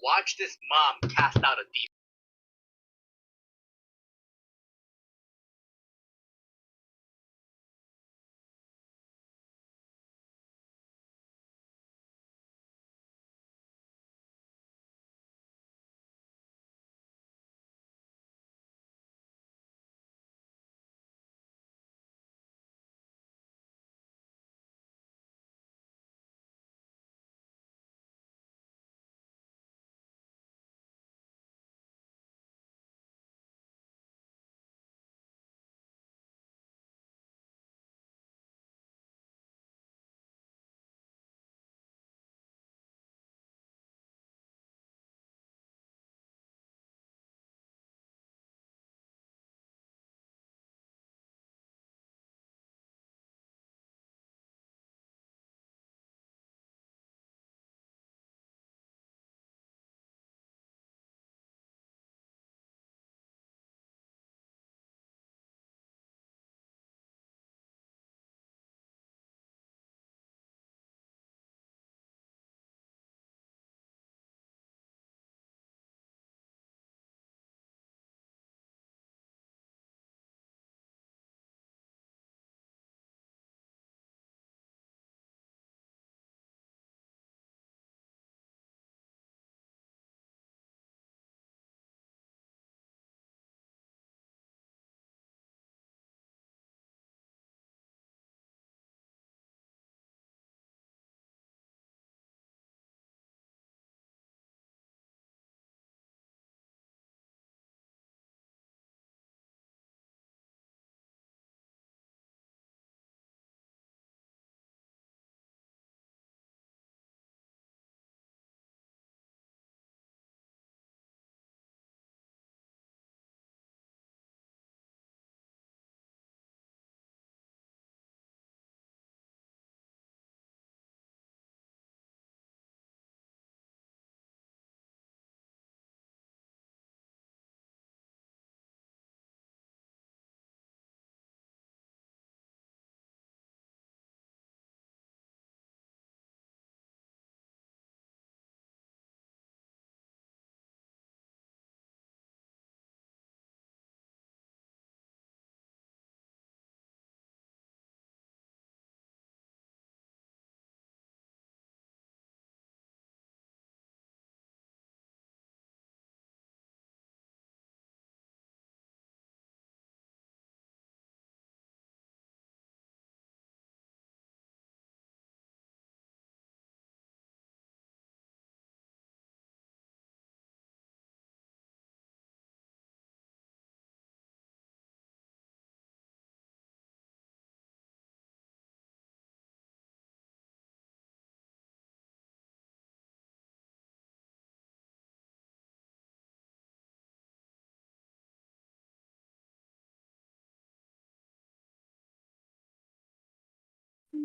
Watch this mom cast out a demon.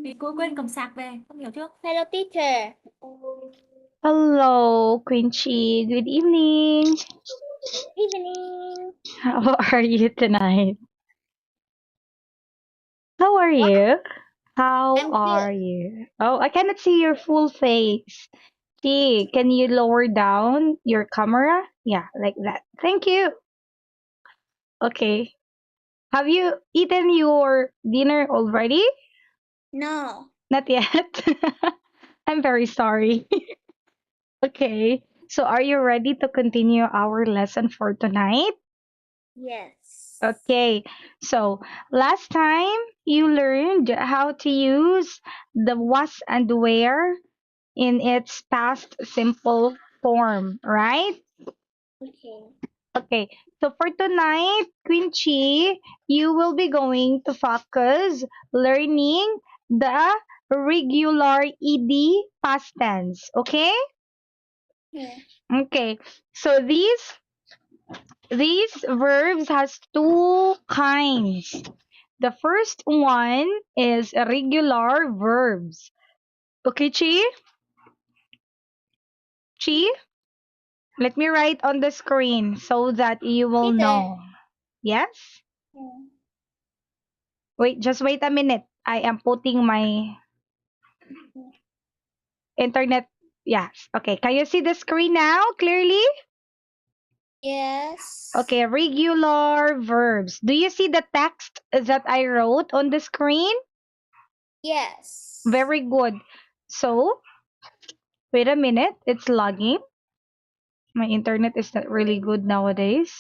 Vì cô quên cầm sạc về, con hiểu chưa? Hello teacher. Hello, Quincy. Good evening. Evening. How are you tonight? How are you? How I'm are good. you? Oh, I cannot see your full face. See, can you lower down your camera? Yeah, like that. Thank you. Okay. Have you eaten your dinner already? No. Not yet. I'm very sorry. Okay. So, are you ready to continue our lesson for tonight? Yes. Okay, so last time you learned how to use the was and where in its past simple form, right? Okay. Okay, so for tonight, Quincy, you will be going to focus learning the regular ed past tense, okay? Yeah. Okay, so these verbs has two kinds. The first one is regular verbs. Okay, Chi? Chi? Let me write on the screen so that you will Teacher. know. Yes? Yeah. Wait, just wait a minute. I am putting my internet. Yes. Okay. Can you see the screen now clearly? Yes. Okay, regular verbs. Do you see the text that I wrote on the screen? Yes. Very good. So, wait a minute. It's logging. My internet is not really good nowadays.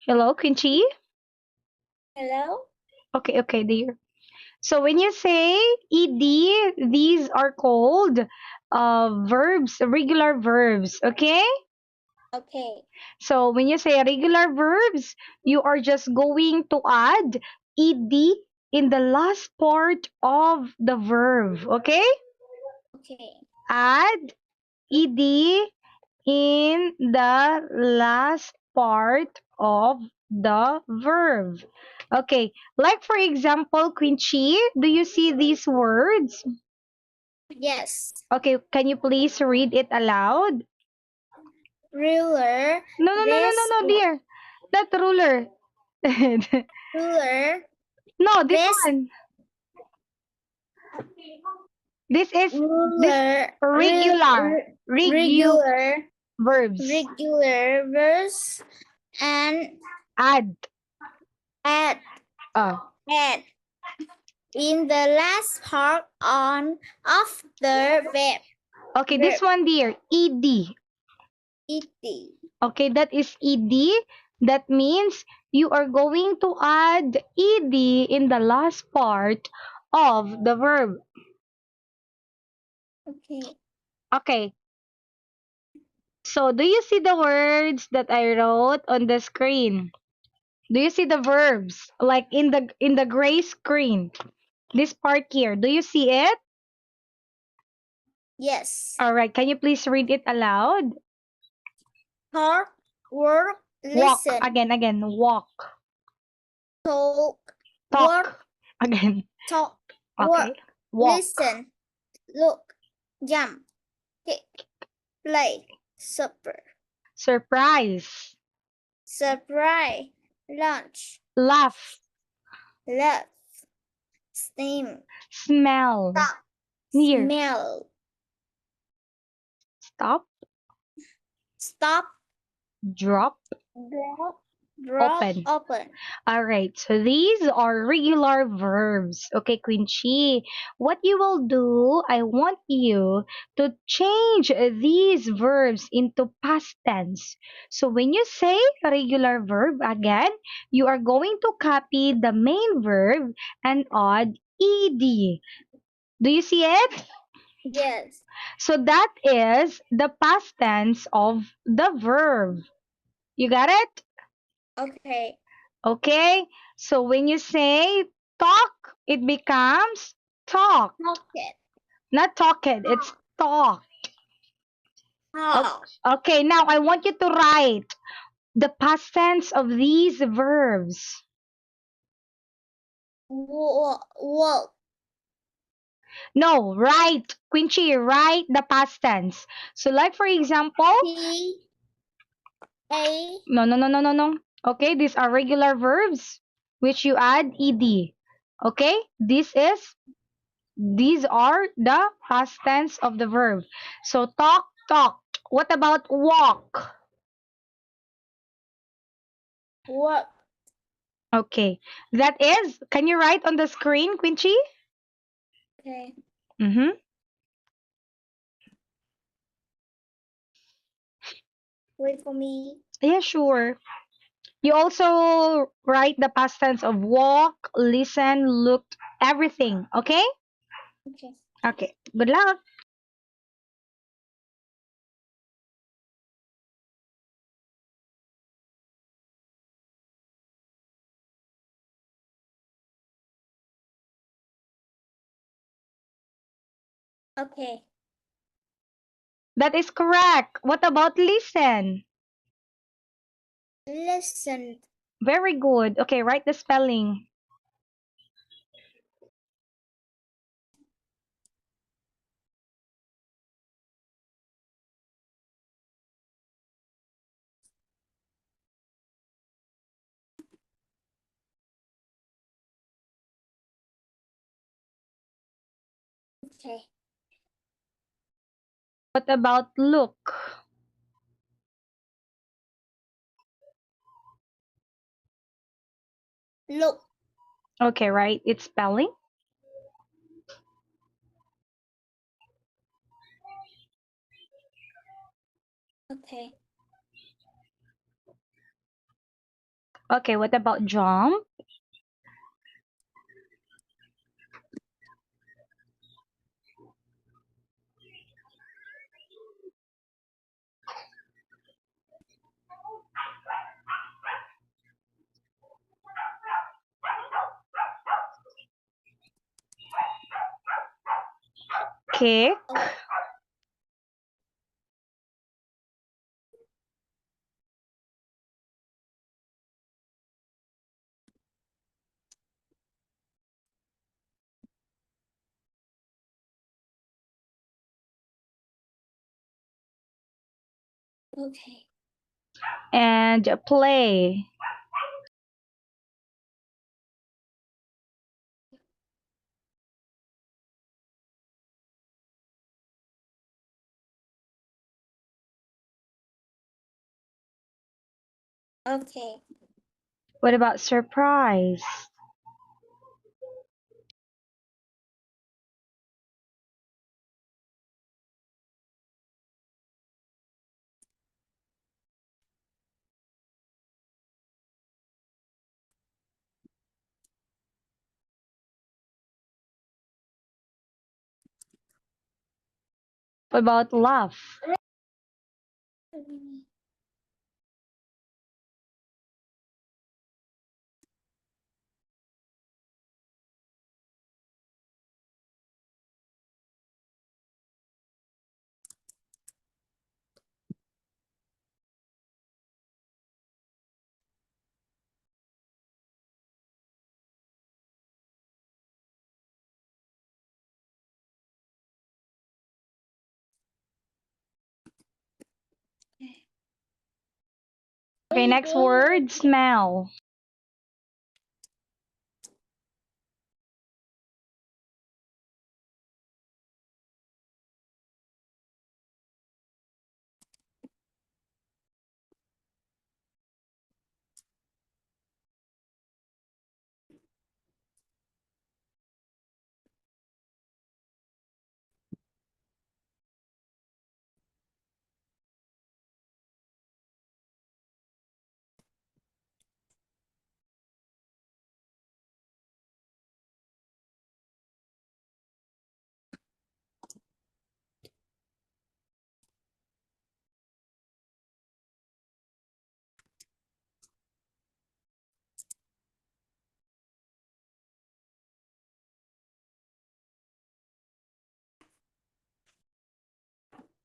Hello, Quincy? Hello? Okay, dear. So when you say ed, these are called verbs, regular verbs, okay? Okay. So when you say regular verbs, you are just going to add ed in the last part of the verb, okay? Okay. Add ed in the last part of the verb. Okay, like for example, Quincy, do you see these words? Yes. Okay, can you please read it aloud? Ruler. No, no, no, no, no, This no, dear. Not ruler. ruler. No, this This one. This ruler. regular. Regular. Verbs. Regular verse and Add. add Oh. add in the last part on of the verb. Okay, this Verb. one, dear. Ed. Ed. Okay, that is ed. That means you are going to add ed in the last part of the verb. Okay. Okay. So, do you see the words that I wrote on the screen? Do you see the verbs like in the gray screen? This part here. Do you see it? Yes. All right. Can you please read it aloud? Talk, work, Walk. listen, Again. Walk. talk, Talk. work, Again. talk, Okay. work, Walk. listen, look, jump, kick, play, supper, Surprise. surprise, lunch, Laugh. love, steam, Smell. stop, Near. smell, Stop. stop, Drop. drop, Open. open. All right, so these are regular verbs. Okay, Quincy, what you will do, I want you to change these verbs into past tense. So when you say regular verb again, you are going to copy the main verb and add ed. Do you see it? Yes. So that is the past tense of the verb. You got it? Okay. Okay, so when you say talk, it becomes talk. Talk it. Not talk it, it's talk. Talk. Okay, now I want you to write the past tense of these verbs. Walk. No, write, Quincy, write the past tense. So like for example, P A no. Okay, these are regular verbs which you add ed. Okay, these are the past tense of the verb. So talk, talked. What about walk? walk. Okay. That is, can you write on the screen, Quincy? Okay. Mm-hmm. Wait for me. Yeah, sure. You also write the past tense of walk, listen, looked, everything. Okay? Okay. Okay. Good luck. Okay. That is correct. What about listen? Listen. Very good. Okay, write the spelling. Okay. What about look? Look. Okay, right? It's spelling. Okay. Okay, what about jump? Kick. Okay. And play. Okay. What about surprise? What about laugh? Okay, next word, smell.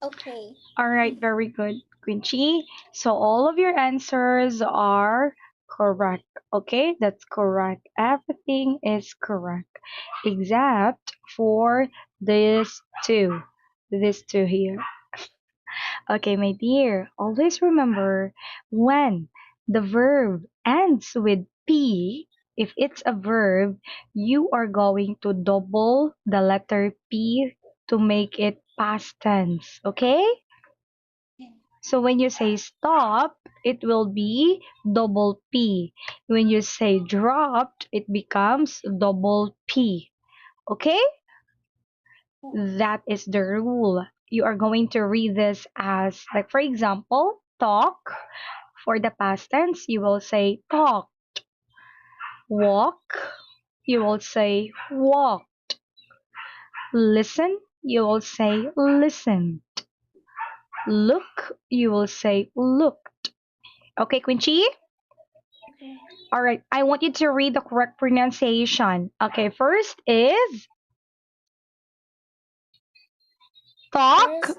Okay. All right, very good, Quincy. So all of your answers are correct. Okay, that's correct. Everything is correct except for this two. This two here. Okay, my dear, always remember when the verb ends with P, if it's a verb, you are going to double the letter P to make it past tense. Okay? So when you say stop, it will be double P. When you say dropped, it becomes double P. Okay? That is the rule. You are going to read this as, like, for example, talk. For the past tense, you will say talk. Walk, you will say walk. Listen, you will say listen. Look, you will say looked. Okay, Quincy? Okay. All right, I want you to read the correct pronunciation. Okay, first is talk. First,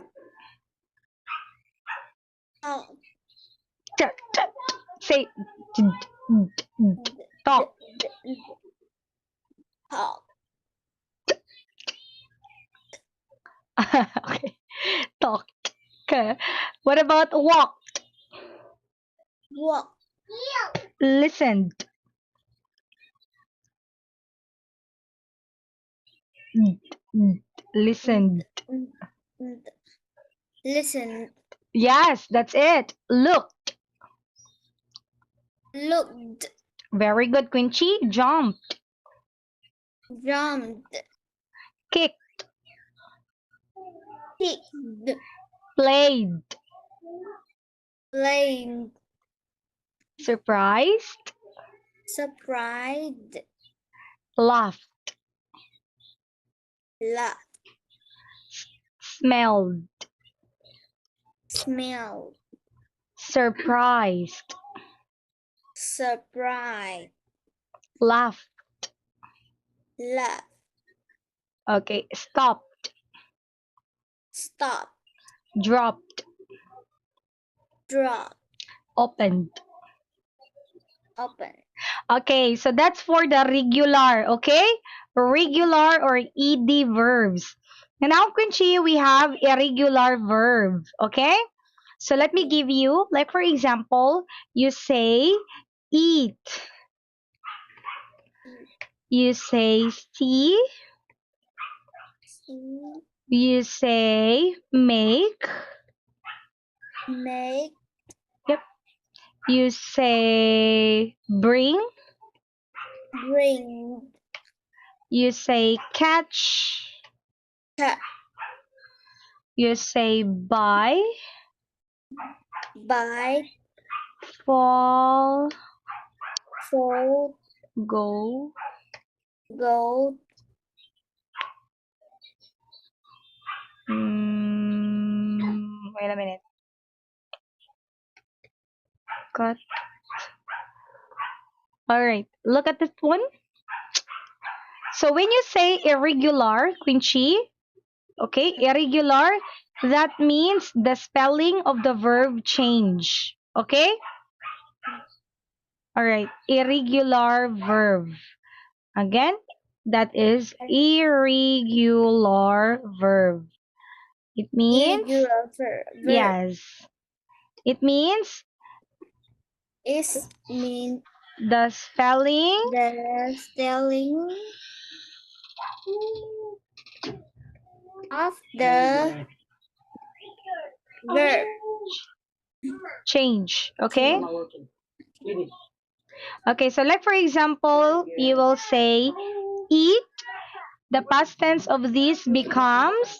talk. Say talk. Talk. Okay, talk. What about walk? Walk. Listened. Listened. Listen. Yes, that's it. Looked. Looked. Very good, Quincy. Jumped. Jumped. Kicked. Kicked. Played. Played. Surprised. Surprised. Laughed. Laughed. Smelled. Smelled. Surprised. Surprised. Laughed. Laughed. Okay. Stopped. Stop. Dropped. Drop. Opened. Open. Okay, so that's for the regular, okay? Regular or ED verbs. And now, Quincy, we have irregular verb, okay? So let me give you, like for example, you say eat. You say see. See. You say make. Make. Yep. You say bring. Bring. You say catch. Catch. You say buy. Buy. Fall. Fold. Go. Go. Wait a minute. Cut. All right. Look at this one. So when you say irregular, Quincy, okay, irregular, that means the spelling of the verb change. Okay? All right. Irregular verb. Again, that is irregular verb. It means, Irregular verb. yes. It means Is mean the spelling the spelling of the verb. change. Okay? Okay, so like for example, you will say eat. The past tense of this becomes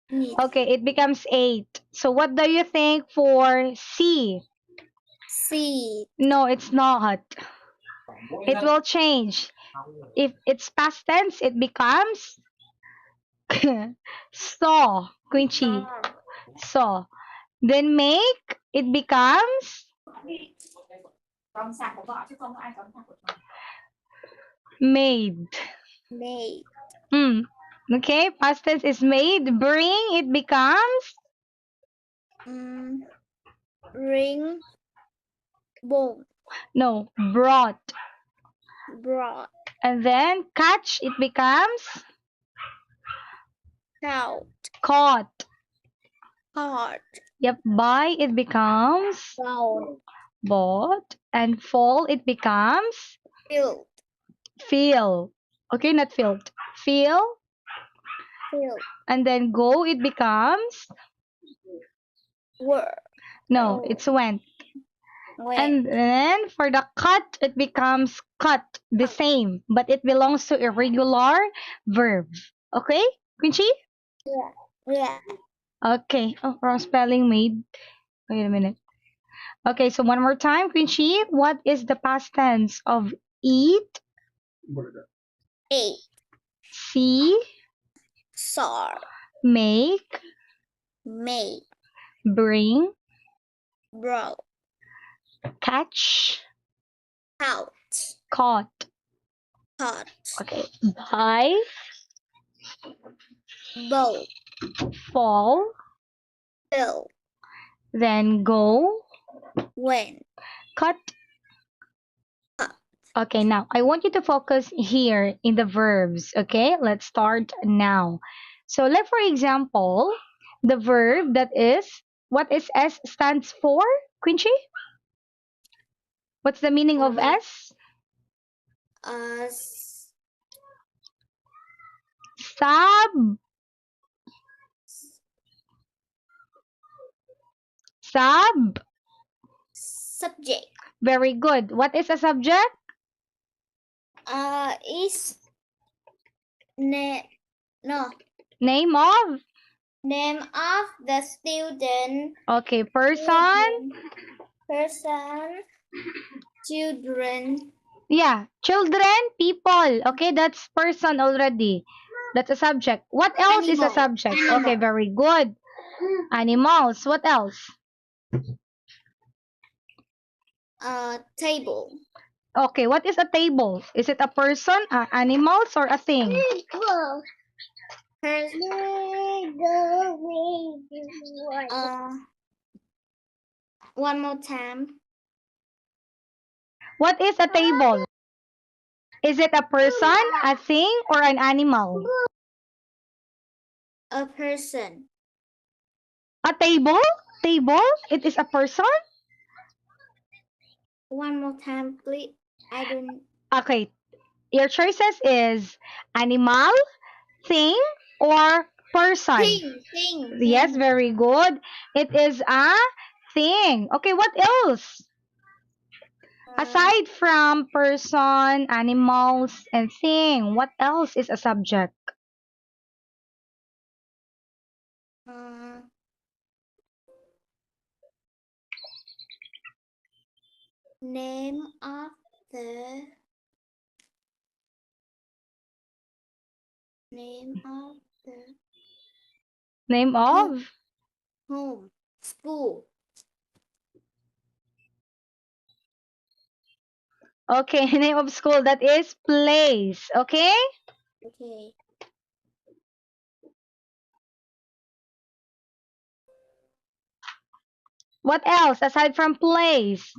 Need. okay, it becomes ate. So what do you think for see? See. No, it's not. It will change. If it's past tense, it becomes saw, Quincy. Saw. Then make, it becomes Con sạc của vợ chứ không có ai con sạc của chồng. made. Made. Okay, past tense is made. Bring, it becomes Ring. Bone. no, brought. Brought. And then catch, it becomes Out. caught. Hard. Yep, buy, it becomes Down. bought. And fall, it becomes Filled. feel. Okay, not filled. Feel. Filled. And then go, it becomes Were. no, Oh. it's went. Went. And then for the cut, it becomes cut. The same, but it belongs to irregular verb. Okay, Quincy? Yeah. Yeah. Okay. Oh, wrong spelling made. Wait a minute. Okay, so one more time, Quincy. What is the past tense of eat, Ate. see, Saw. make, Made. bring, Brought. catch, Out. caught? Caught. Okay. Buy, Bow. fall, Fill. then go, Went. cut. Cut. Okay, now I want you to focus here in the verbs. Okay, let's start now. So, like for example, the verb that is, what is S stands for, Quincy? What's the meaning of S? s- Sub. Sub. subject. Very good. What is a subject? Is name no Name of? name of the student, Okay, person. person, children, Yeah, children, people. Okay, that's person already. That's a subject. What else is a Animal. subject? Animal. Okay, very good. Animals. What else? table. Okay, what is a table? Is it a person, animals, or a thing? One more time. What is a table? Is it a person, a thing, or an animal? A person. A table? Table? It is a person? One more time, please. I don't. Okay, your choices is animal, thing, or person. Thing. Yes, very good. It is a thing. Okay, what else? Aside from person, animals, and thing, what else is a subject? Name of the name of the Name of? home, school. Okay, name of school, that is place. Okay? Okay. What else aside from place?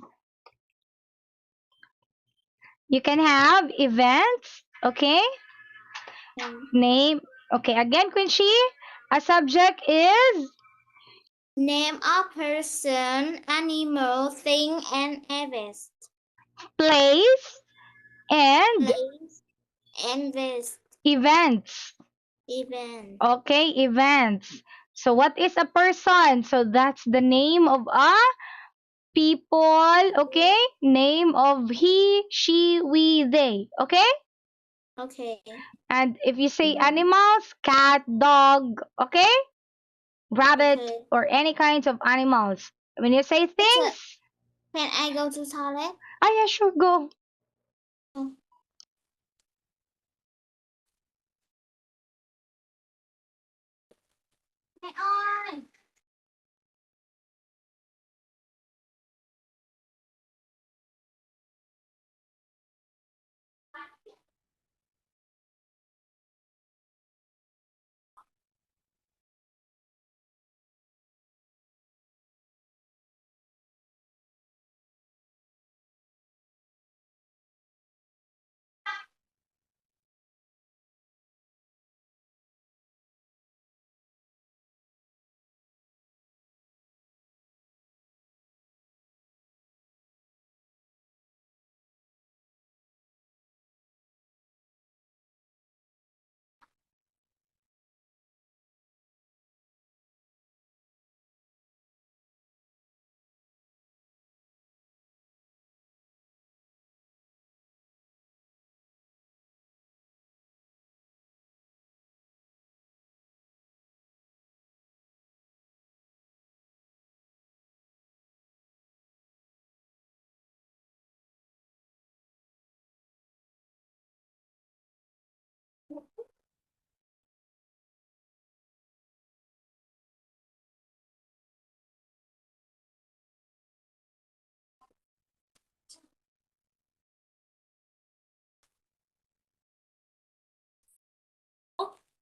You can have events. Okay? Name. Okay, again, Quincy. A subject is Name of person, animal, thing, and event. place and Place and vest. events. Event. Okay, events. So what is a person? So that's the name of a people. Okay? Name of he, she, we, they. Okay? Okay. And if you say animals, cat, dog, okay? Rabbit, Okay. or any kinds of animals. When you say things, Can I go to toilet? yeah, sure, go. Mẹ ơi.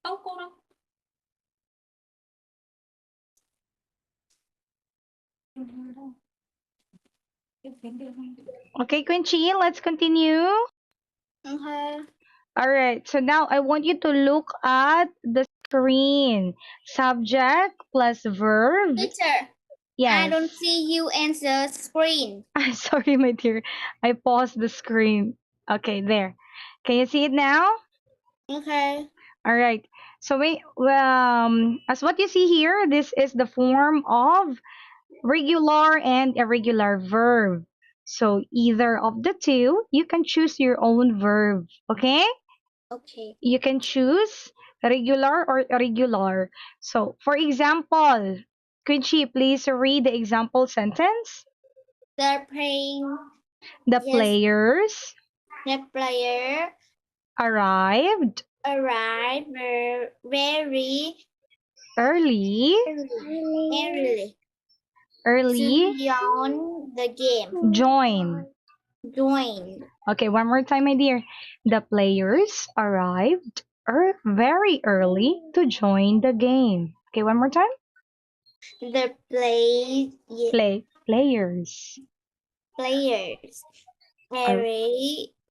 Đâu cô đâu. Okay, Quincy, let's continue. Okay. All right, so now I want you to look at the screen. Subject plus verb. Teacher, Yes. I don't see you answer screen. I'm sorry, my dear. I paused the screen. Okay, there. Can you see it now? Okay. All right. So as what you see here, this is the form of regular and irregular verb. So either of the two, you can choose your own verb. Okay? Okay. You can choose regular or irregular. So, for example, Quincy, please read the example sentence. They're playing. The Yes. players The player arrived arrived very early early to join the game. join. Joined. Okay, one more time, my dear. The players arrived very early to join the game. Okay, one more time. The Players players ar-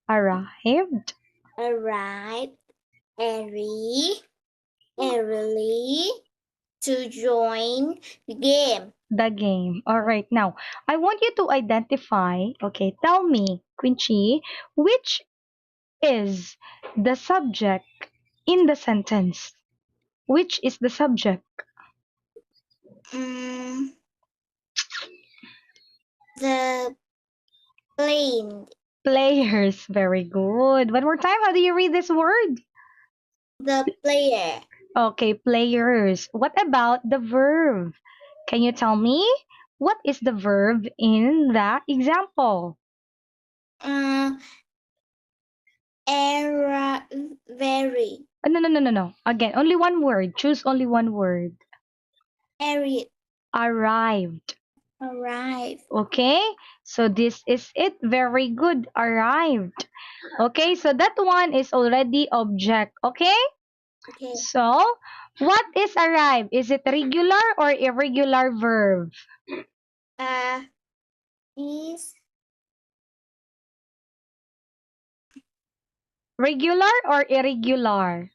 arrived arrived early to join the game. the game. All right, now I want you to identify. Okay, tell me, Quincy, which is the subject in the sentence? Which is the subject? The plane. Players. Very good. One more time. How do you read this word? The player. Okay, players. What about the verb? Can you tell me what is the verb in that example? Very. No. Again, only one word. Choose only one word. Arrived. Arrived. Okay, so this is it. Very good. Arrived. Okay, so that one is already object. Okay, Okay. so what is arrive? Is it regular or irregular verb? Is Regular or irregular?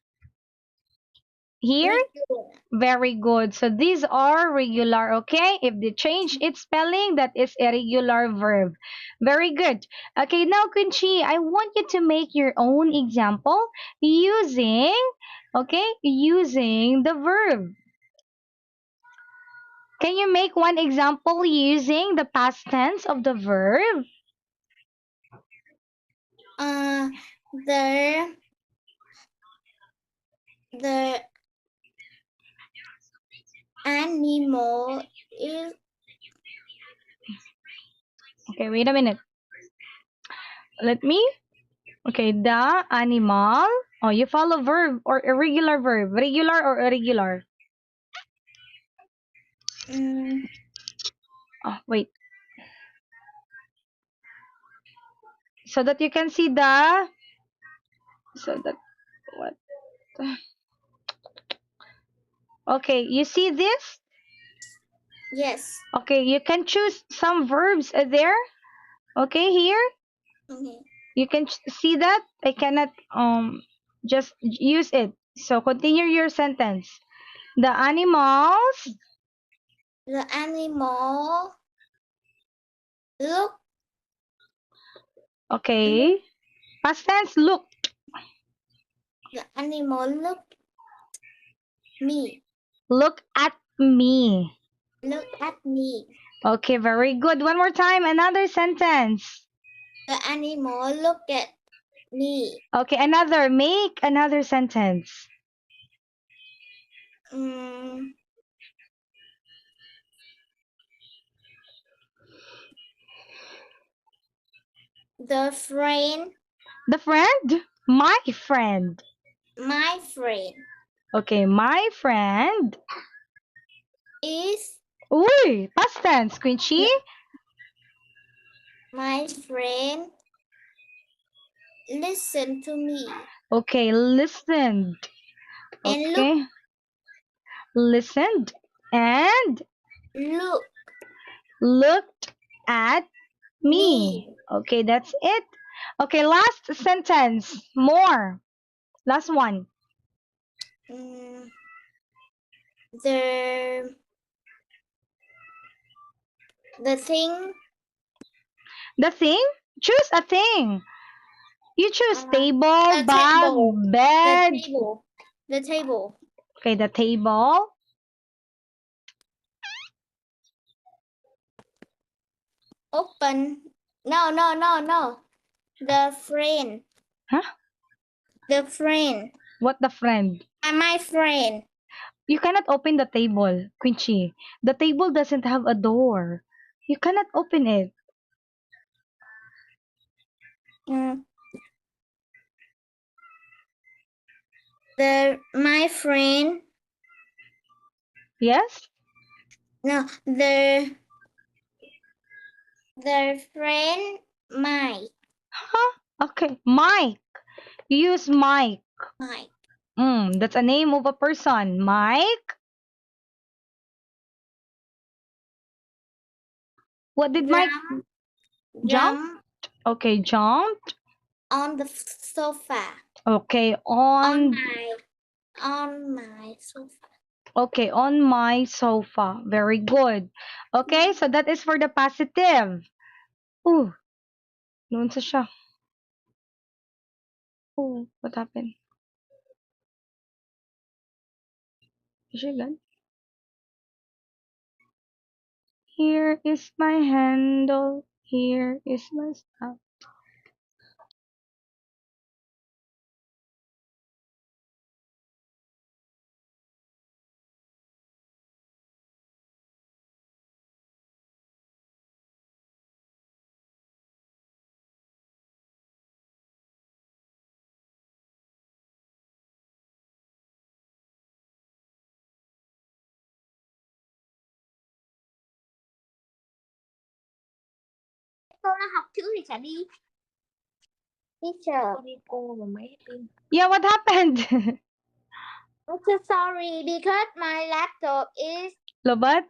Here, regular. very good. So these are regular, okay? If they change its spelling, that is irregular verb. Very good. Okay, now Quincy, I want you to make your own example using, okay, using the verb. Can you make one example using the past tense of the verb? The animal is Okay, wait a minute. Let me. Okay, the animal. Oh, you follow verb or irregular verb. Regular or irregular? Oh, wait. So that you can see the. So that what? Okay, you see this? yes. Okay, you can choose some verbs there. Okay, here Okay. you can see that. I cannot just use it. So continue your sentence. The animals. The animal look. Okay. Past tense looked. The animal looked me. Look at me. Look at me. Okay, very good. One more time. Another sentence. The animal looked at me. Okay, another. Make another sentence. The friend. The friend? My friend. My friend Okay, my friend. is. Uy, past tense, Quincy. My friend listen to me. Okay, listened. And Okay. Listened and looked at me. Okay, that's it. Okay, last sentence. More. Last one. The thing. The thing? Choose a thing. You choose Uh, table, the bag, table. bed. The table. Okay, the table. Open. No. The friend. Huh? The friend. What the friend? My friend. You cannot open the table, Quincy. The table doesn't have a door. You cannot open it. Mm. My friend. Yes? No, the friend Mike. Huh? Okay. Mike. You use Mike. Mike. That's a name of a person. Mike. What did Mike jump? Jump Okay, jumped. on the sofa. Okay, On on my sofa. okay, on my sofa. Very good. Okay, so that is for the positive. Ooh, noon sa siya. Ooh, what happened? Is she gone? Here is my handle. Here is my stuff. Cô nó học chữ thì chả đi. Teacher. Con đi cô mà mấy pin. Yeah, what happened? I'm so sorry because my laptop is. Lobat?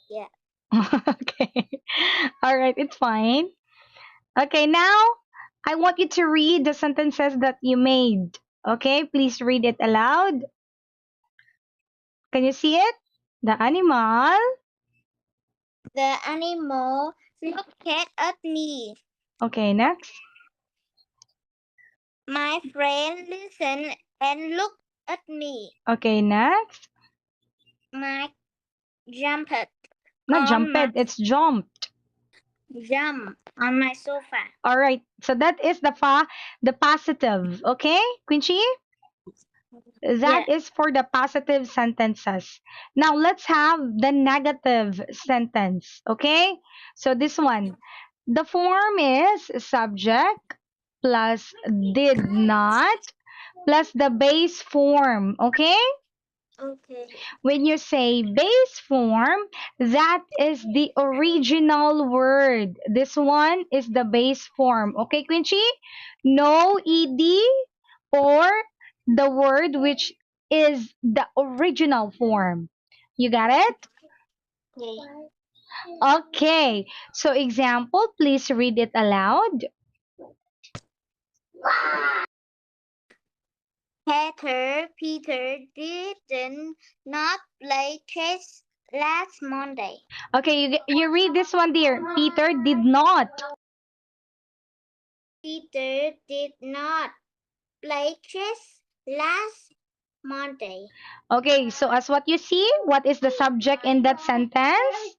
Yeah. Okay. All right, it's fine. Okay, now I want you to read the sentences that you made. Okay, please read it aloud. Can you see it? The animal. The animal looked at me. Okay, next. My friend listened and looked at me. Okay, next. My jumped Not on jumped, my it's jumped. jump on my sofa. All right, so that is the positive. Okay, Quincy? That is for the positive sentences. Now let's have the negative sentence. Okay, so this one, the form is subject plus did not plus the base form. Okay, Okay. when you say base form, that is the original word. This one is the base form. Okay, Quincy? No ed or the word which is the original form. You got it? Okay. Okay. So example, please read it aloud. Peter did not play chess last Monday. Okay, you read this one, dear. Peter did not. Peter did not play chess last Monday. Okay, so as what you see, what is the subject in that sentence?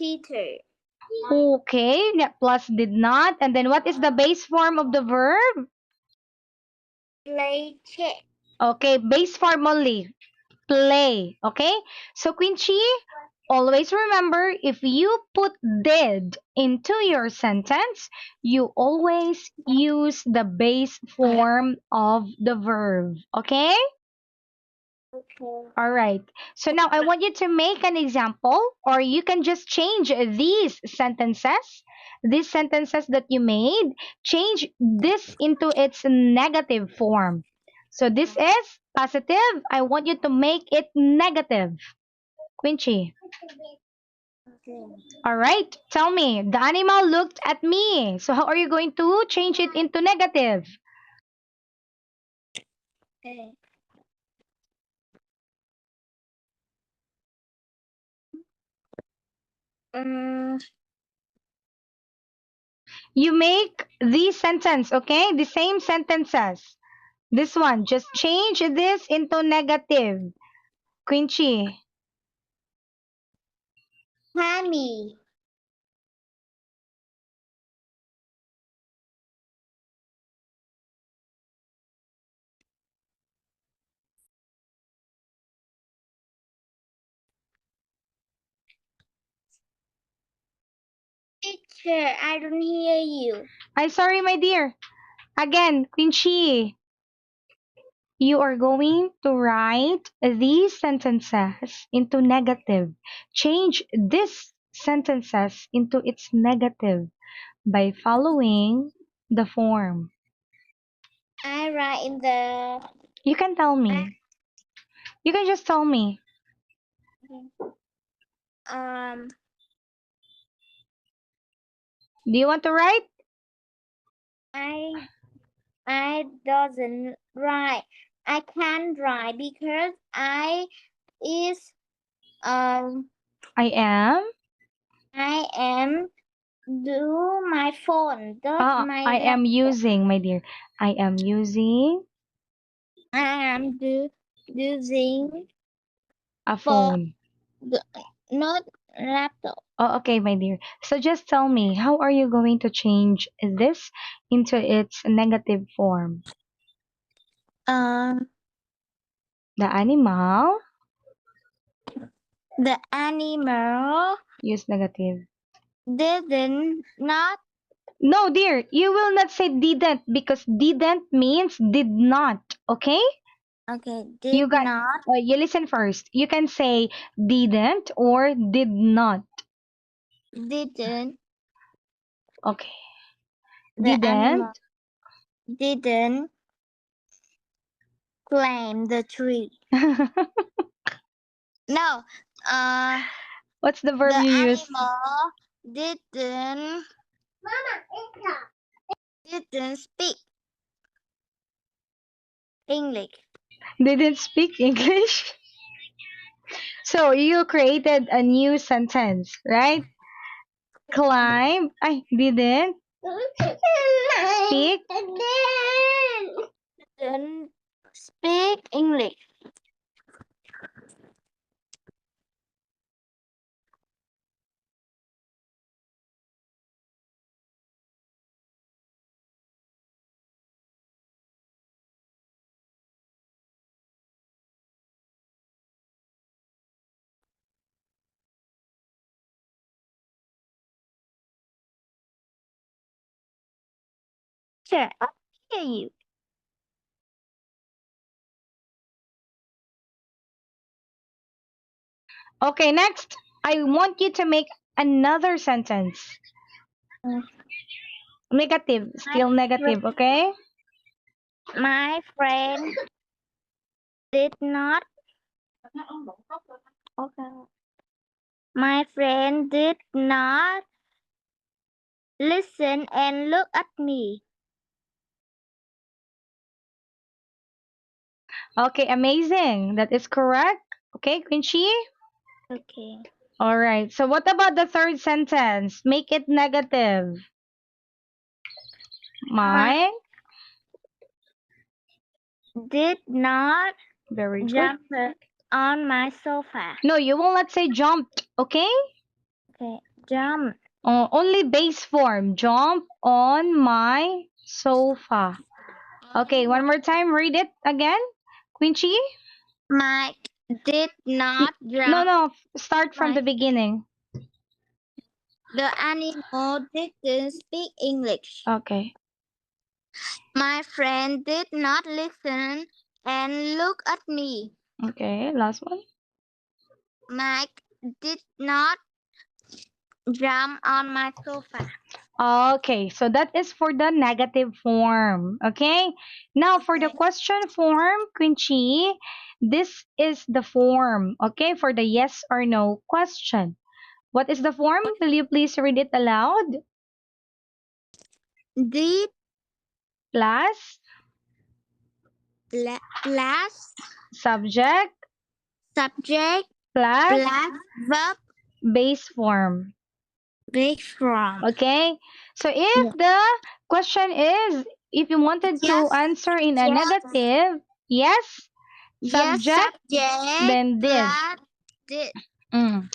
Peter. Okay, plus did not. And then what is the base form of the verb? Play chess. Okay, base form only. Play. Okay? So, Quincy, always remember if you put did into your sentence, you always use the base form of the verb. Okay? Okay. All right. So now I want you to make an example, or you can just change these sentences that you made, change this into its negative form. So this is positive. I want you to make it negative. Quincy. Okay. All right. Tell me, the animal looked at me. So how are you going to change it into negative? Okay. You make the sentence, okay? The same sentences. This one, just change this into negative. Quincy. Honey. Teacher, I don't hear you. I'm sorry, my dear. Again, Quincy. You are going to write these sentences into negative. Change these sentences into its negative by following the form. I write in the You can tell me. You can just tell me. um Do you want to write? I doesn't write. I can't write because I is um I am. I am do my phone. That's my I am laptop. using, my dear. I am using I am using a for phone. not laptop. Oh, okay, my dear. So just tell me, how are you going to change this into its negative form? Um, The animal, the animal use negative. didn't not No, dear, you will not say didn't because didn't means did not. Okay? okay You did got. not You listen first. You can say didn't or did not. didn't Okay. the animal Didn't. didn't climb the tree. No, What's the verb the you use? animal didn't didn't speak English. Didn't speak English. So you created a new sentence, right? Climb. I didn't speak. Didn't speak English. Sure, I hear you. Okay, next. I want you to make another sentence. Mm. Negative. Still negative, okay? My friend did not. Okay. My friend did not listen and look at me. Okay, amazing. That is correct. Okay, Quincy? Okay. All right. So what about the third sentence? Make it negative. My My. did not Very good. jump on my sofa. No, you will not say jumped, okay? Okay. Jump. Only base form. Jump on my sofa. Okay, one more time. Read it again. Quincy? Mike did not No, jump. no. Start from the Right. beginning. The animal didn't speak English. Okay. My friend did not listen and look at me. Okay, last one. Mike did not jump on my sofa. Okay, so that is for the negative form. Okay, now for the Okay. question form, Quincy, this is the form. Okay, for the yes or no question. What is the form? Will you please read it aloud? Did Plus plus subject subject plus plus verb base form. Big from. Okay? So if Yeah. the question is, if you wanted to Yes. answer in a Yes. negative, yes, Yes, subject, subject then did. plus did. Mm.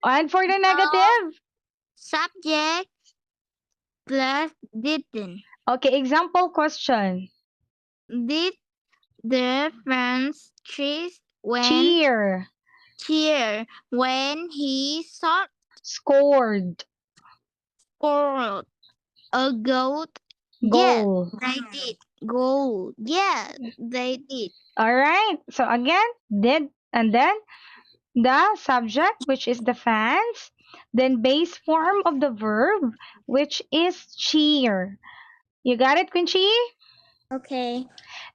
And for the So, negative, subject plus didn't. okay, example question. Did the friends Cheer, cheer when he scored, scored a goat? Yes, goal. they did. Goal. Yes, they did. All right. So again, did, and then the subject, which is the fans, then base form of the verb, which is cheer. You got it, Quincy? Okay.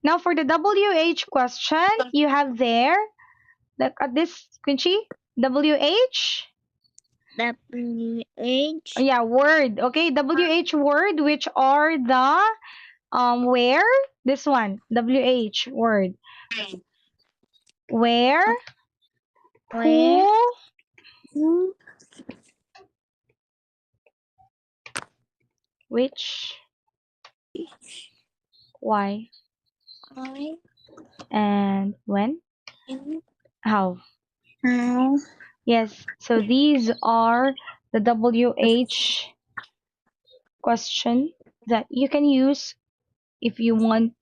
Now for the WH question, you have there, look at this, Quincy, WH. WH. Yeah, word. Okay, WH word, which are the where? This one, WH word. Where, Where? who, Who? which, why, I. and when, And how. how? Yes, so these are the WH question that you can use if you want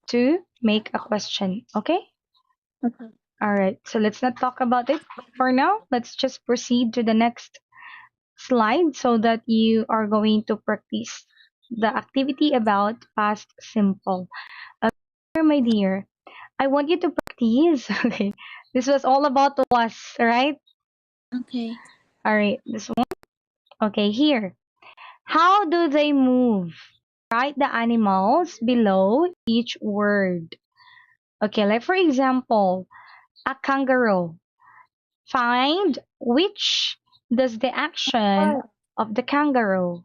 to make a question. Okay? Okay. All right. So let's not talk about it for now. Let's just proceed to the next slide so that you are going to practice the activity about past simple. Okay, my dear, I want you to practice. Okay. This was all about was, right? Okay. All right. This one. Okay, here. How do they move? Write the animals below each word. Okay, like for example, a kangaroo. Find which does the action of the kangaroo.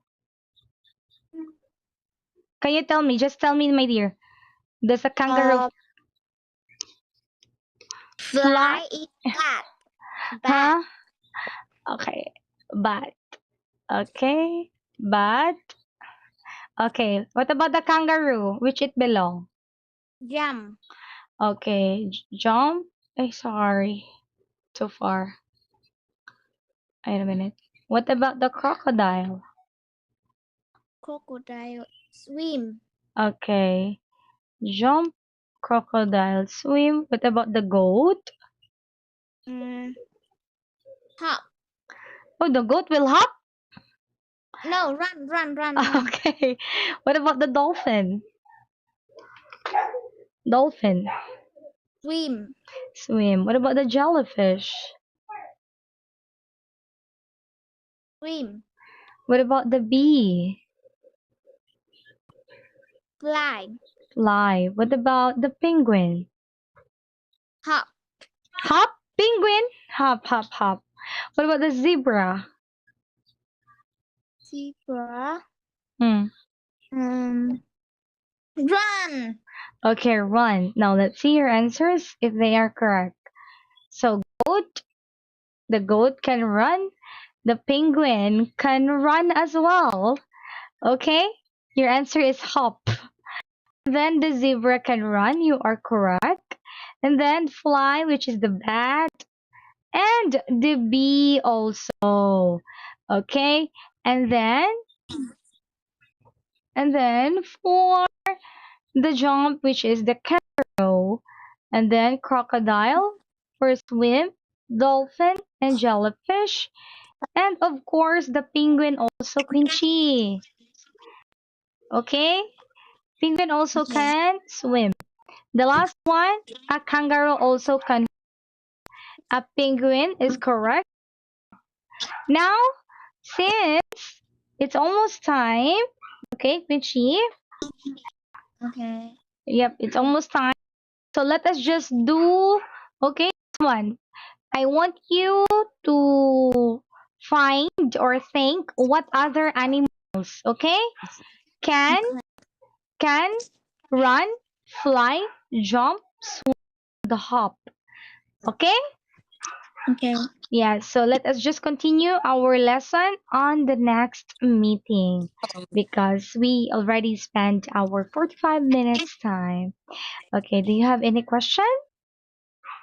Can you tell me? Just tell me, my dear. Does a kangaroo fly? Fly is bat. Bat. Huh? Okay. But. Okay. But. Okay. What about the kangaroo? Which it belong? Jump. Okay. Jump. Sorry. Too far. Wait a minute. What about the crocodile? Crocodile. Swim. Okay. Jump, crocodile, swim. What about the goat? Hop. Oh, the goat will hop? No, run. Okay. What about the dolphin? Dolphin, Swim. swim. What about the jellyfish? Swim. What about the bee? Fly. Fly. What about the penguin? Hop. Hop, penguin. Hop, hop, hop. What about the zebra? Zebra. Hmm. Run. Okay, run. Now let's see your answers if they are correct. So goat, the goat can run. The penguin can run as well. Okay? Your answer is hop. Then the zebra can run. You are correct. And then fly, which is the bat. And the bee also. Okay? And then for the jump, which is the kangaroo. And then crocodile for swim, dolphin, and jellyfish. And of course, the penguin also, Quincy. Okay? Penguin also Okay. can swim. The last one, a kangaroo also can. A penguin is correct. Now, since it's almost time, okay, Quincy? Okay. Yep, it's almost time. So let us just do, okay, this one. I want you to find or think what other animals, okay? Can run, fly, jump, swim, the hop. Okay? Okay. Yeah, so let us just continue our lesson on the next meeting because we already spent our 45 minutes time. Okay, do you have any question?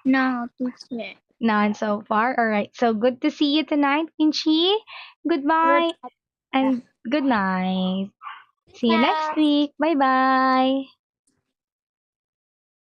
No, teacher. None so far. All right. So good to see you tonight, Kinchi. Goodbye Good. and good night. See you next Bye. week. Bye bye.